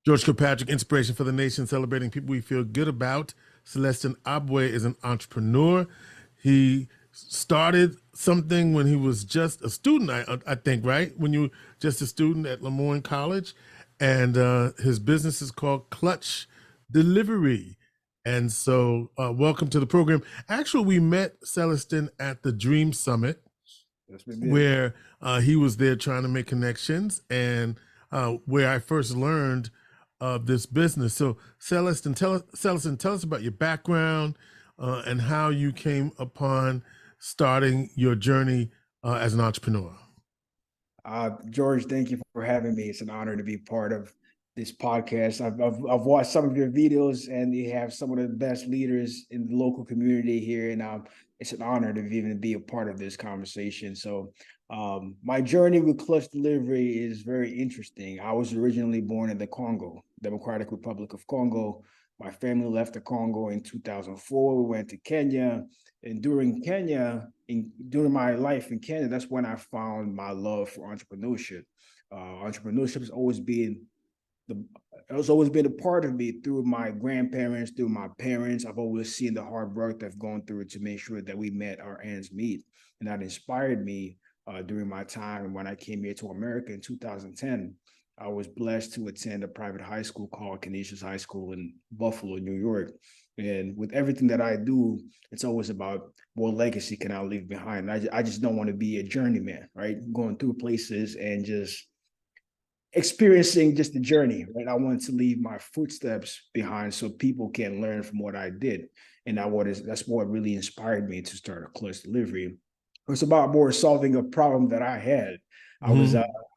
George Kilpatrick Inspiration for the Nation, celebrating people we feel good about. Celestin Abwe is an entrepreneur. He started something when he was just a student, I think, right? When you were just a student at Lemoyne College. And his business is called Clutch Delivery. And so welcome to the program. Actually, we met Celestin at the Dream Summit, where he was there trying to make connections, and where I first learned of this business. So Celestin, tell us about your background and how you came upon starting your journey as an entrepreneur. George, thank you for having me. It's an honor to be part of this podcast. I've watched some of your videos, and you have some of the best leaders in the local community here, and it's an honor to even be a part of this conversation. So my journey with Clutch Delivery is very interesting. I was originally born in the Congo, Democratic Republic of Congo. My family left the Congo in 2004. We went to Kenya, and during my life in Kenya, that's when I found my love for entrepreneurship. Entrepreneurship has always been a part of me through my grandparents, through my parents. I've always seen the hard work they've gone through to make sure that we met our ends meet, and that inspired me during my time when I came here to America in 2010. I was blessed to attend a private high school called Canisius High School in Buffalo, New York. And with everything that I do, it's always about what legacy can I leave behind. I just don't want to be a journeyman, right? Going through places and just experiencing just the journey, right? I want to leave my footsteps behind so people can learn from what I did. And that's what really inspired me to start a Clutch Delivery. It's about more solving a problem that I had. I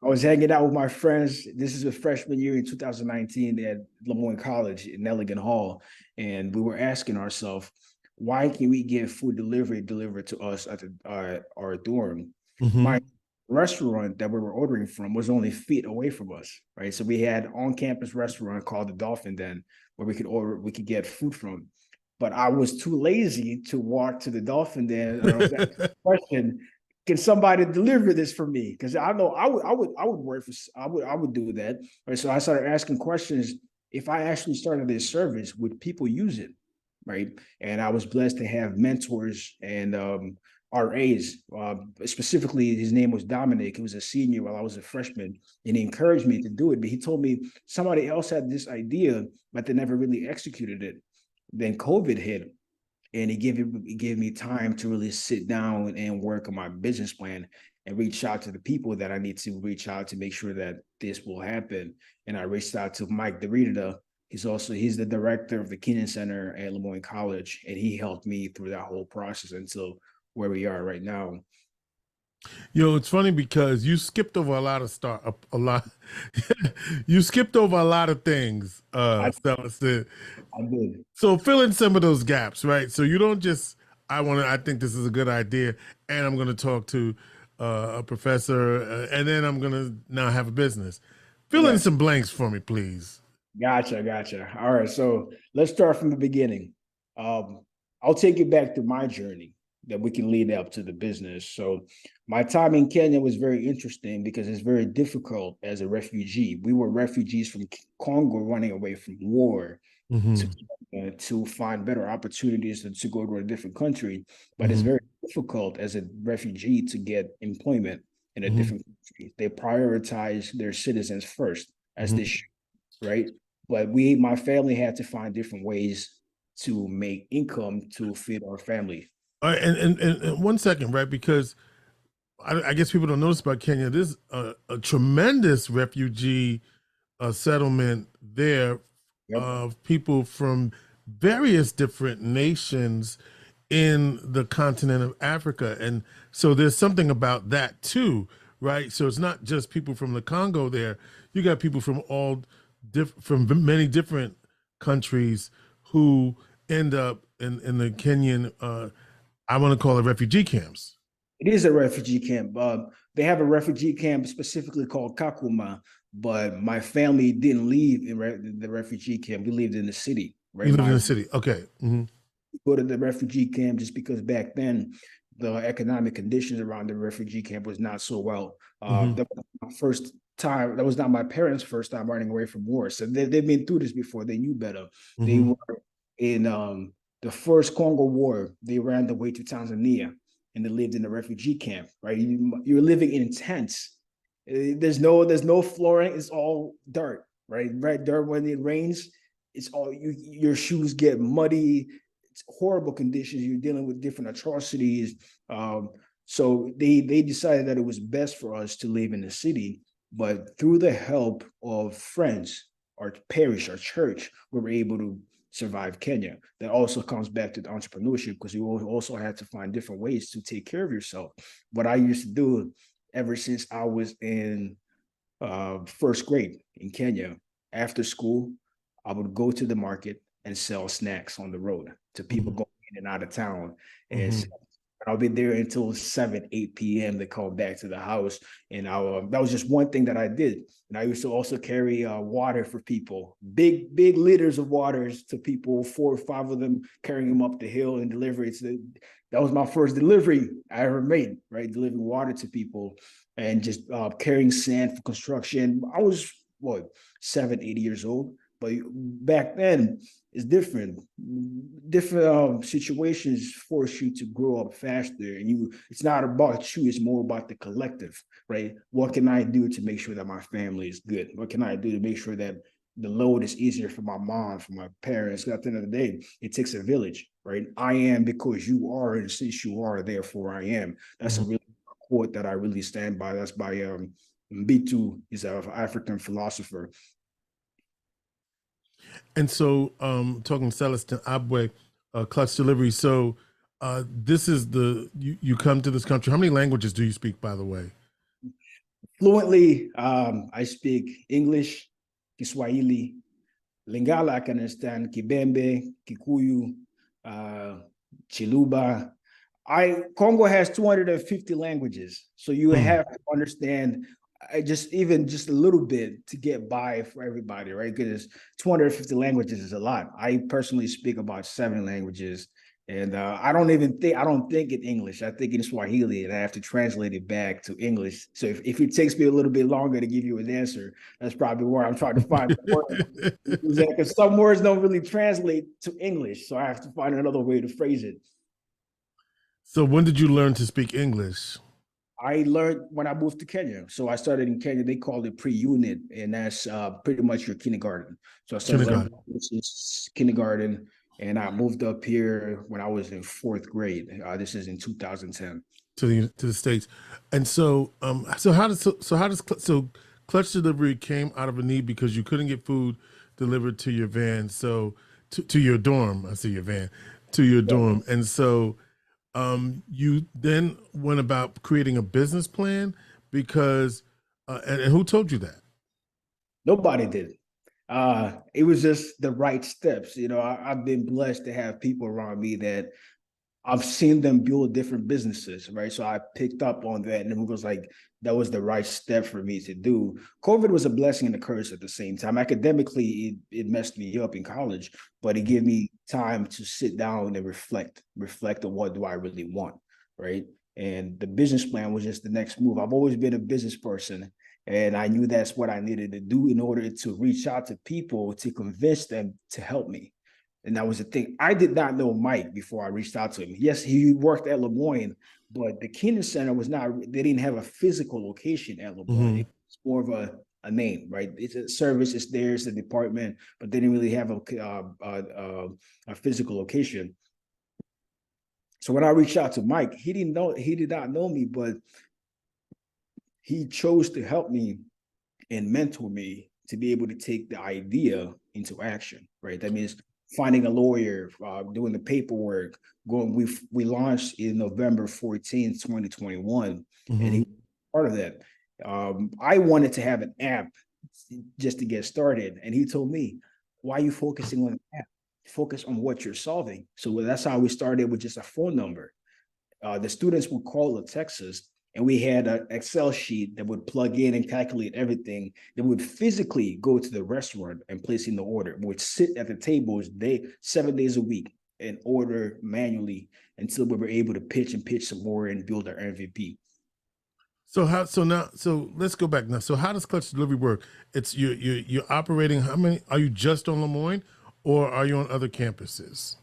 was hanging out with my friends. This is a freshman year in 2019 at Lemoyne College in Nelligan Hall. And we were asking ourselves, why can we get food delivered to us at our dorm? My restaurant that we were ordering from was only feet away from us, right? So we had on-campus restaurant called the Dolphin Den where we could get food from. But I was too lazy to walk to the Dolphin Den. And I was asking the question, can somebody deliver this for me? Because I know I would do that. Right. So I started asking questions. If I actually started this service, would people use it? Right. And I was blessed to have mentors and RAs. Specifically, his name was Dominic. He was a senior while I was a freshman, and he encouraged me to do it. But he told me somebody else had this idea, but they never really executed it. Then COVID hit. And he gave me time to really sit down and work on my business plan and reach out to the people that I need to reach out to make sure that this will happen. And I reached out to Mike DeRita. He's the director of the Kenyon Center at Lemoyne College, and he helped me through that whole process until where we are right now. It's funny because you skipped over you skipped over a lot of things. I did. So fill in some of those gaps, right? So you don't just, I think this is a good idea, and I'm going to talk to a professor, and then I'm going to now have a business. Fill in some blanks for me, please. Gotcha. All right. So let's start from the beginning. I'll take you back to my journey that we can lead up to the business. So my time in Kenya was very interesting because it's very difficult as a refugee. We were refugees from Congo running away from war to find better opportunities to go to a different country. But it's very difficult as a refugee to get employment in a different country. They prioritize their citizens first, as they should, right? But my family had to find different ways to make income to feed our family. And 1 second, right? Because I guess people don't notice about Kenya. There's a tremendous refugee settlement there of people from various different nations in the continent of Africa. And so there's something about that too, right? So it's not just people from the Congo there. You got people from from many different countries who end up in the Kenyan I want to call it refugee camps. It is a refugee camp. They have a refugee camp specifically called Kakuma, but my family didn't live in the refugee camp. We lived in the city. Right? You lived in the city. Okay. We go to the refugee camp just because back then the economic conditions around the refugee camp was not so well. That was my first time. That was not my parents' first time running away from war. So they've been through this before. They knew better. They were in the first Congo War. They ran away to Tanzania and they lived in a refugee camp, right? You're living in tents. There's no flooring. It's all dirt, right? Right, dirt. When it rains, it's all your shoes get muddy. It's horrible conditions. You're dealing with different atrocities. So they decided that it was best for us to live in the city. But through the help of friends, our parish, our church, we were able to survive Kenya. That also comes back to the entrepreneurship, because you also had to find different ways to take care of yourself. What I used to do ever since I was in first grade in Kenya, after school, I would go to the market and sell snacks on the road to people going in and out of town. And I'll be there until 7, 8 p.m. to come back to the house. And that was just one thing that I did. And I used to also carry water for people, big liters of waters to people, 4 or 5 of them, carrying them up the hill and deliver it. That was my first delivery I ever made, right? Delivering water to people and just carrying sand for construction. I was, 7, 8 years old. But back then, it's different. Different situations force you to grow up faster, and it's not about you, it's more about the collective, right? What can I do to make sure that my family is good? What can I do to make sure that the load is easier for my mom, for my parents? At the end of the day, it takes a village, right? I am because you are, and since you are, therefore I am. That's a really quote that I really stand by. That's by Mbitu. He's an African philosopher. And so, talking Celestin Abwe, clutch delivery. So, this is you come to this country. How many languages do you speak, by the way? Fluently, I speak English, Kiswahili, Lingala. I can understand Kibembe, Kikuyu, Chiluba. Congo has 250 languages, so you have to understand just a little bit to get by for everybody, right? Because 250 languages is a lot. I personally speak about 7 languages, and I don't think in English. I think in Swahili, and I have to translate it back to English. So if it takes me a little bit longer to give you an answer, that's probably where I'm trying to find the word. Because some words don't really translate to English, so I have to find another way to phrase it. So when did you learn to speak English? I learned when I moved to Kenya. So I started in Kenya. They called it pre-unit, and that's pretty much your kindergarten. So I started learning kindergarten, and I moved up here when I was in 4th grade. This is in 2010 to the States. And so so clutch delivery came out of a need because you couldn't get food delivered to your van. So to your dorm, I see your van, to your dorm, and so. You then went about creating a business plan because, and who told you that? Nobody did. It was just the right steps. I've been blessed to have people around me that I've seen them build different businesses, right? So I picked up on that, and it was like, that was the right step for me to do. COVID was a blessing and a curse at the same time. Academically, it messed me up in college, but it gave me time to sit down and reflect on what do I really want, right? And the business plan was just the next move. I've always been a business person, and I knew that's what I needed to do in order to reach out to people, to convince them to help me. And that was the thing. I did not know Mike before I reached out to him. Yes, he worked at Lemoyne, but the Keenan Center they didn't have a physical location at Lemoyne. It was more of a name, right? It's a service, it's there, it's a department, but they didn't really have a physical location. So when I reached out to Mike, he did not know me, but he chose to help me and mentor me to be able to take the idea into action, right? That means finding a lawyer, doing the paperwork, we launched in November 14th, 2021, and he was part of that. I wanted to have an app just to get started, and he told me, why are you focusing on the app? Focus on what you're solving. So that's how we started, with just a phone number. The students would call or text us, and we had an Excel sheet that would plug in and calculate everything. They would physically go to the restaurant and place in the order. We would sit at the tables 7 days a week and order manually until we were able to pitch some more and build our MVP. So let's go back now. So how does clutch delivery work? It's you're operating. How many are you just on Lemoyne, or are you on other campuses?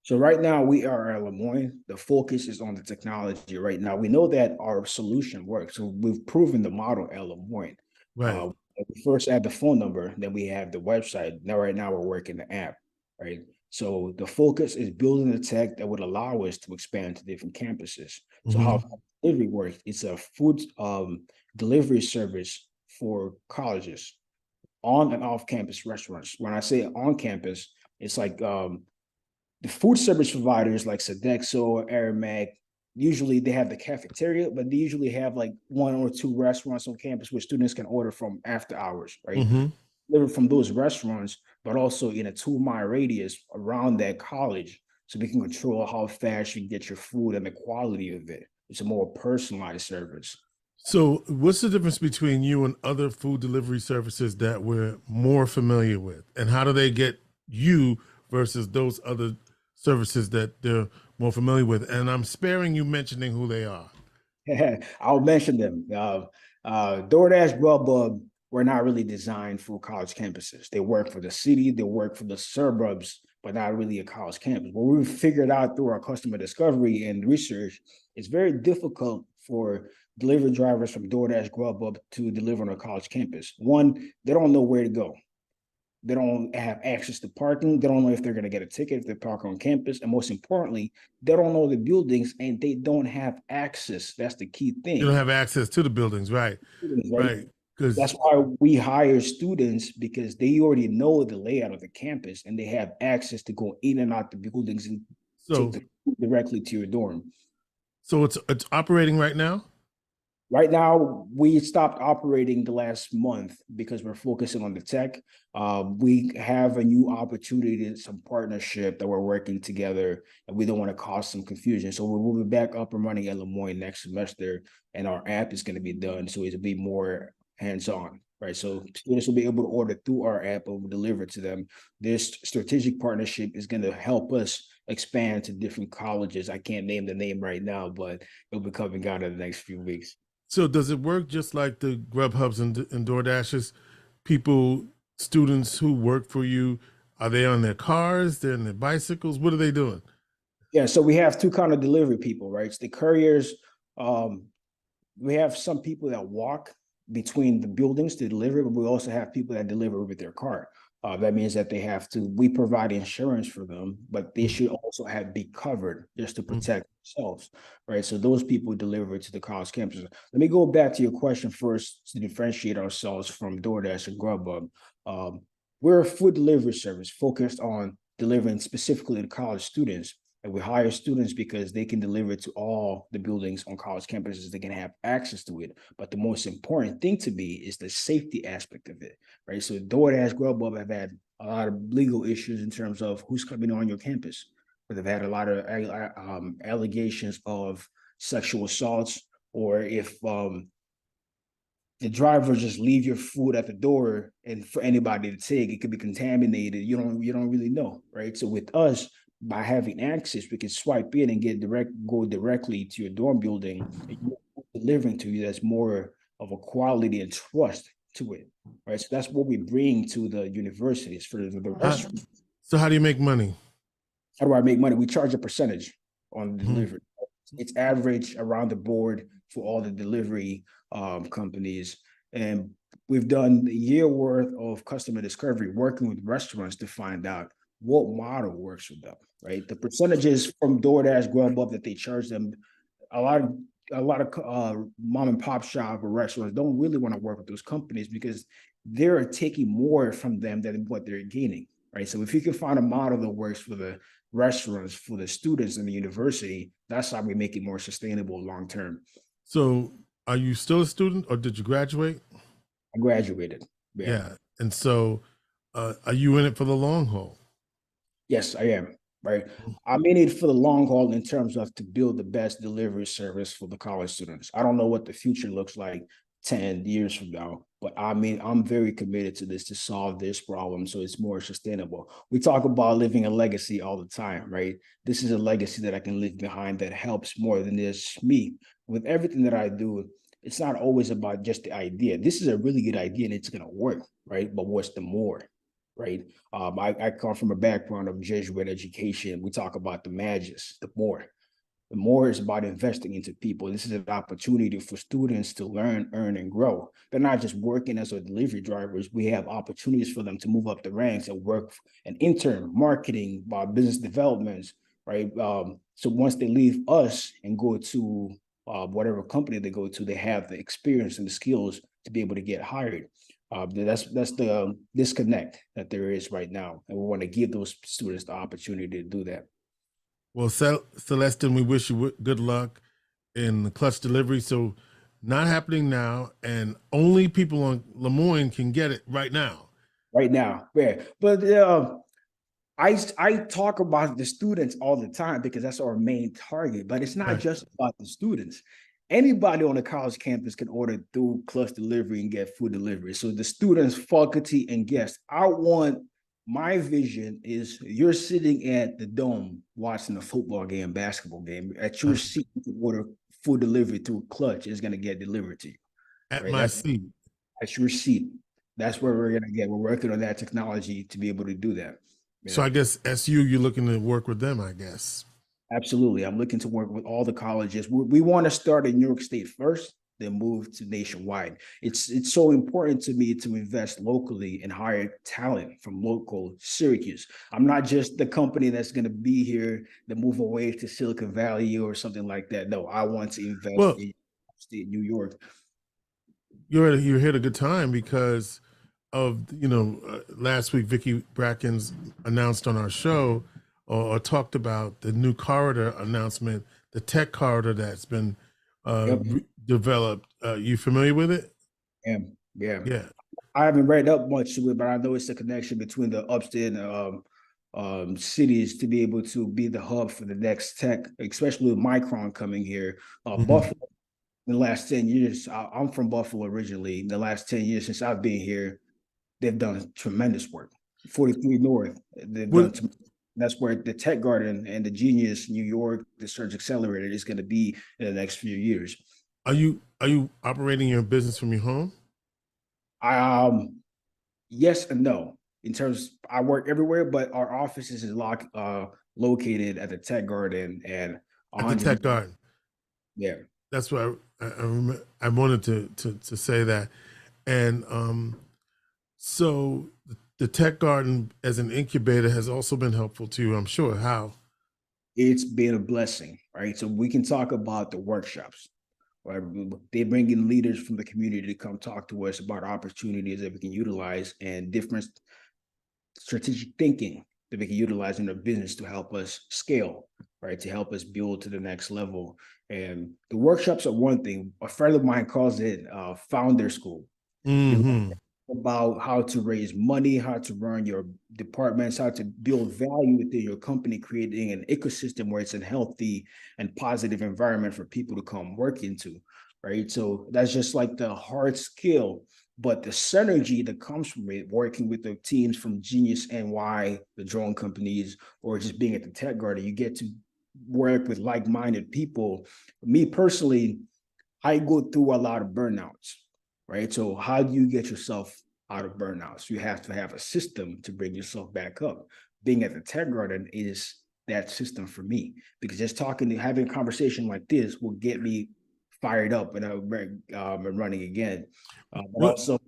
So right now we are at Lemoyne. The focus is on the technology right now. We know that our solution works. So we've proven the model at Lemoyne. Right. We first add the phone number, then we have the website. Now, right now we're working the app, right? So the focus is building the tech that would allow us to expand to different campuses. So Hmm. how delivery works, it's a food delivery service for colleges on and off campus restaurants. When I say on campus, it's like the food service providers like Sodexo, Aramag, usually they have the cafeteria, but they usually have like one or two restaurants on campus where students can order from after hours, right? Hmm. Deliver from those restaurants, but also in a 2-mile radius around that college, so we can control how fast you get your food and the quality of it. It's a more personalized service. So what's the difference between you and other food delivery services that we're more familiar with, and how do they get you versus those other services that they're more familiar with? And I'm sparing you mentioning who they are. I'll mention them. DoorDash, Grubhub were not really designed for college campuses. They work for the city, they work for the suburbs, but not really a college campus. What we've figured out through our customer discovery and research, it's very difficult for delivery drivers from DoorDash, Grubhub to deliver on a college campus. One, they don't know where to go. They don't have access to parking. They don't know if they're going to get a ticket if they park on campus. And most importantly, they don't know the buildings and they don't have access. That's the key You don't thing. have access to the buildings, right? Right? Right. Because That's why we hire students, because they already know the layout of the campus and they have access to go in and out the buildings and take so the directly to your dorm. so it's operating right now. Right now, we stopped operating the last month because we're focusing on the tech. We have a new opportunity, some partnership that we're working together, and we don't want to cause some confusion. So we'll be back up and running at Lemoyne next semester, and our app is going to be done, so it'll be more hands-on, right? So students will be able to order through our app and we'll deliver to them. This strategic partnership is going to help us expand to different colleges. I can't name the name right now, but it'll be coming out in the next few weeks. So does it work just like the Grubhubs and DoorDashes? People, students who work for you, are they on their cars? They're on their bicycles? What are they doing? Yeah, so we have two kind of delivery people, right? It's the couriers. Um, we have some people that walk between the buildings to deliver, but we also have people that deliver with their car. That means that they have to, we provide insurance for them, but they should also be covered just to Mhm. protect themselves, right? So those people deliver to the college campuses. Let me go back to your question first to differentiate ourselves from DoorDash and Grubhub. Um, we're a food delivery service focused on delivering specifically to college students. And we hire students because they can deliver it to all the buildings on college campuses. They can have access to it. But the most important thing to me is the safety aspect of it, right? So DoorDash, Grubhub have had a lot of legal issues in terms of who's coming on your campus. But they've had a lot of allegations of sexual assaults, or if the driver just leave your food at the door and for anybody to take, it could be contaminated. You don't really know, right? So with us, by having access, we can swipe in and go directly to your dorm building and delivering to you. That's more of a quality and trust to it, right? So that's what we bring to the universities for the How, rest. so how do you make money? How do I make money? We charge a percentage on the Mhm. delivery. It's average around the board for all the delivery companies. And we've done a year worth of customer discovery working with restaurants to find out what model works for them, right? The percentages from DoorDash, Grubhub that they charge them, a lot of mom and pop shop or restaurants don't really want to work with those companies because they're taking more from them than what they're gaining, right? So if you can find a model that works for the restaurants, for the students in the university, that's how we make it more sustainable long term. So are you still a student or did you graduate? I graduated. Yeah. Yeah. And so are you in it for the long haul? Yes, I am. Right. I'm in it for the long haul in terms of to build the best delivery service for the college students. I don't know what the future looks like 10 years from now, but I mean, I'm very committed to this to solve this problem so it's more sustainable. We talk about living a legacy all the time, right? This is a legacy that I can leave behind that helps more than just me. With everything that I do, it's not always about just the idea. This is a really good idea and it's going to work, right? But what's the more, right? I come from a background of Jesuit education. We talk about the magis, the more. The more is about investing into people. This is an opportunity for students to learn, earn, and grow. They're not just working as a delivery drivers. We have opportunities for them to move up the ranks and work an intern, marketing, business developments, right? So once they leave us and go to whatever company they go to, they have the experience and the skills to be able to get hired. That's the disconnect that there is right now. And we want to give those students the opportunity to do that. Well, Celestin, we wish you good luck in the clutch delivery. So not happening now, and only people on Lemoyne can get it right now. Right now, yeah. But I talk about the students all the time because that's our main target, but it's not just about the students. Anybody on the college campus can order through clutch delivery and get food delivery. So the students, faculty, and guests, my vision is you're sitting at the dome watching a football game, basketball game. At your seat, you can order food delivery through clutch. It's going to get delivered to you. At my seat. At your seat. That's where we're going to get. We're working on that technology to be able to do that. Yeah. So I guess SU, you're looking to work with them, I guess. Absolutely. I'm looking to work with all the colleges. We want to start in New York State first, then move to nationwide. It's so important to me to invest locally and hire talent from local Syracuse. I'm not just the company that's going to be here that move away to Silicon Valley or something like that. No, I want to invest in state New York. You're here at a good time because of, last week, Vicki Brackens announced on our show or talked about the new corridor announcement, the tech corridor that's been developed. You familiar with it? Yeah. I haven't read up much to it, but I know it's a connection between the upstate cities to be able to be the hub for the next tech, especially with Micron coming here. Buffalo, in the last 10 years, I'm from Buffalo originally. In the last 10 years since I've been here, they've done tremendous work. 43 North, that's where the Tech Garden and the Genius New York, the Surge Accelerator is going to be in the next few years. Are you operating your business from your home? Yes and no. In terms, I work everywhere, but our offices is located at the Tech Garden and at the Tech Garden. Yeah, that's why I wanted to say that, and so the Tech Garden as an incubator has also been helpful to you, I'm sure. How? It's been a blessing, right? So we can talk about the workshops. Right? They bring in leaders from the community to come talk to us about opportunities that we can utilize and different strategic thinking that we can utilize in our business to help us scale, right? To help us build to the next level. And the workshops are one thing. A friend of mine calls it founder school. About how to raise money, how to run your departments, how to build value within your company, creating an ecosystem where it's a healthy and positive environment for people to come work into, right? So that's just like the hard skill, but the synergy that comes from it, working with the teams from Genius NY, the drone companies, or just being at the Tech Garden, you get to work with like-minded people. Me personally, I go through a lot of burnouts. Right. So how do you get yourself out of burnouts? You have to have a system to bring yourself back up. Being at the Tech Garden is that system for me, because just having a conversation like this will get me fired up and running again. But also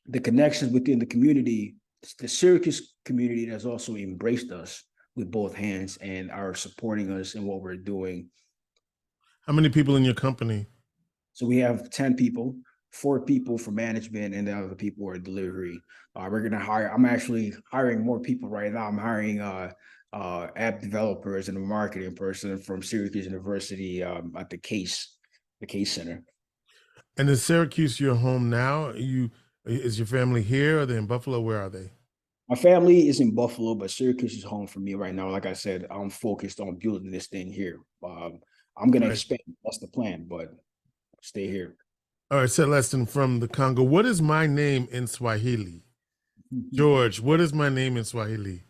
the connections within the community, the Syracuse community has also embraced us with both hands and are supporting us in what we're doing. How many people in your company? So we have 10 people. 4 people for management, and the other people are delivery. We're going to I'm actually hiring more people right now. I'm hiring app developers and a marketing person from Syracuse University at the Case Center. And is Syracuse your home now? Is your family here? Are they in Buffalo? Where are they? My family is in Buffalo, but Syracuse is home for me right now. Like I said, I'm focused on building this thing here. I'm going to expand. That's the plan, but stay here. All right, Celestin from the Congo. What is my name in Swahili? George, what is my name in Swahili?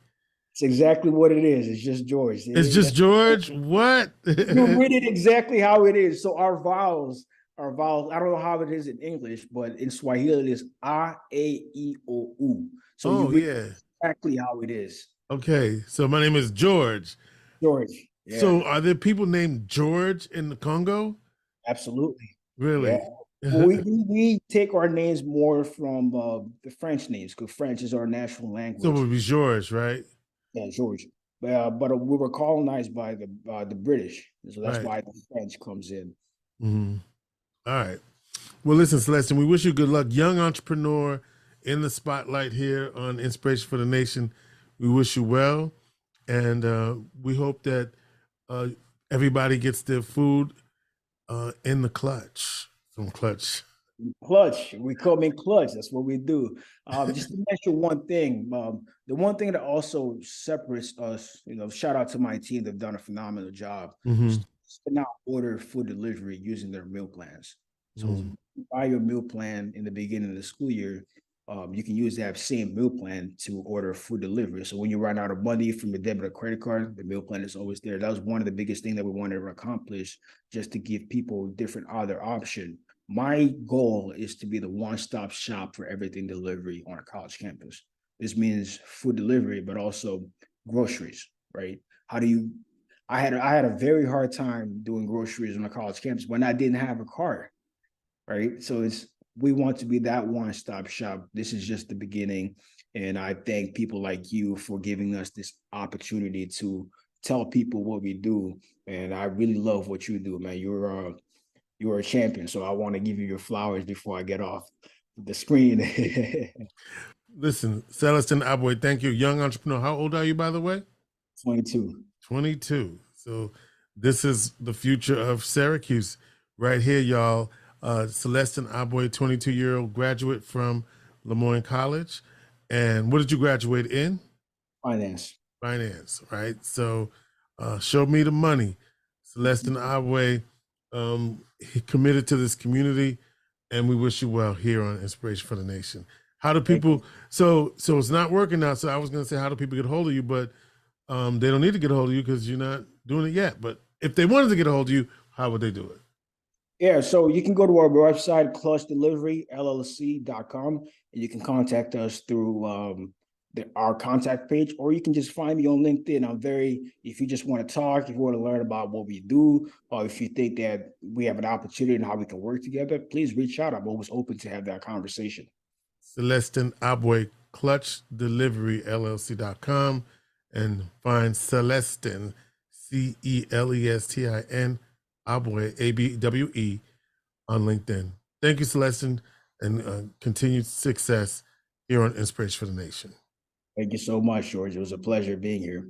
It's exactly what it is. It's just George. It's just George? What? You read it exactly how it is. So our vowels our vowels. I don't know how it is in English, but in Swahili it is A, A, E, O, U. So you Oh, read yeah. exactly how it is. Okay. So my name is George. George. Yeah, So are there people named George in the Congo? absolutely. Yeah. Really? Well, we take our names more from the French names because French is our national So it language. would be George, right? Yeah, George. But we were colonized by the British, so that's Right. why the French comes in. Hmm. All right. Well, listen, Celestin, we wish you good luck. Young entrepreneur in the spotlight here on Inspiration for the Nation. We wish you well. And we hope that uh, everybody gets their food in the clutch, from Clutch. Clutch. We come in clutch. That's what we do. Just to mention one thing. The one thing that also separates us, shout out to my team. They've done a phenomenal job. Hmm. To now order food delivery using their meal plans. So Hmm. you buy your meal plan in the beginning of the school year. You can use that same meal plan to order food delivery. So when you run out of money from your debit or credit card, the meal plan is always there. That was one of the biggest things that we wanted to accomplish, just to give people different other option. My goal is to be the one-stop shop for everything delivery on a college campus. This means food delivery, but also groceries, right? How do you I had a very hard time doing groceries on a college campus when I didn't have a car, right? So we want to be that one-stop shop. This is just the beginning, and I thank people like you for giving us this opportunity to tell people what we do. And I really love what you do, man. You're a champion. So I want to give you your flowers before I get off the screen. Listen, Celestin Abwe, thank you. Young entrepreneur. How old are you, by the way? 22. 22. So this is the future of Syracuse right here, y'all. Celestin Abwe, 22-year-old graduate from Lemoyne College. And what did you graduate in? Finance. Finance, right? So show me the money. Celestin Abwe, he committed to this community, and we wish you well here on Inspiration for the Nation. How do people, so it's not working now, so I was going to say, how do people get a hold of you, but they don't need to get a hold of you because you're not doing it yet. But if they wanted to get a hold of you, how would they do it? Yeah, so you can go to our website, clutchdeliveryllc.com, and you can contact us through our contact page, or you can just find me on LinkedIn. If you just want to talk, if you want to learn about what we do, or if you think that we have an opportunity and how we can work together, please reach out. I'm always open to have that conversation. Celestin Abwe, clutchdeliveryllc.com, and find Celestin, Celestin Abwe, Abwe, on LinkedIn. Thank you, Celestin, and continued success here on Inspiration for the Nation. Thank you so much, George. It was a pleasure being here.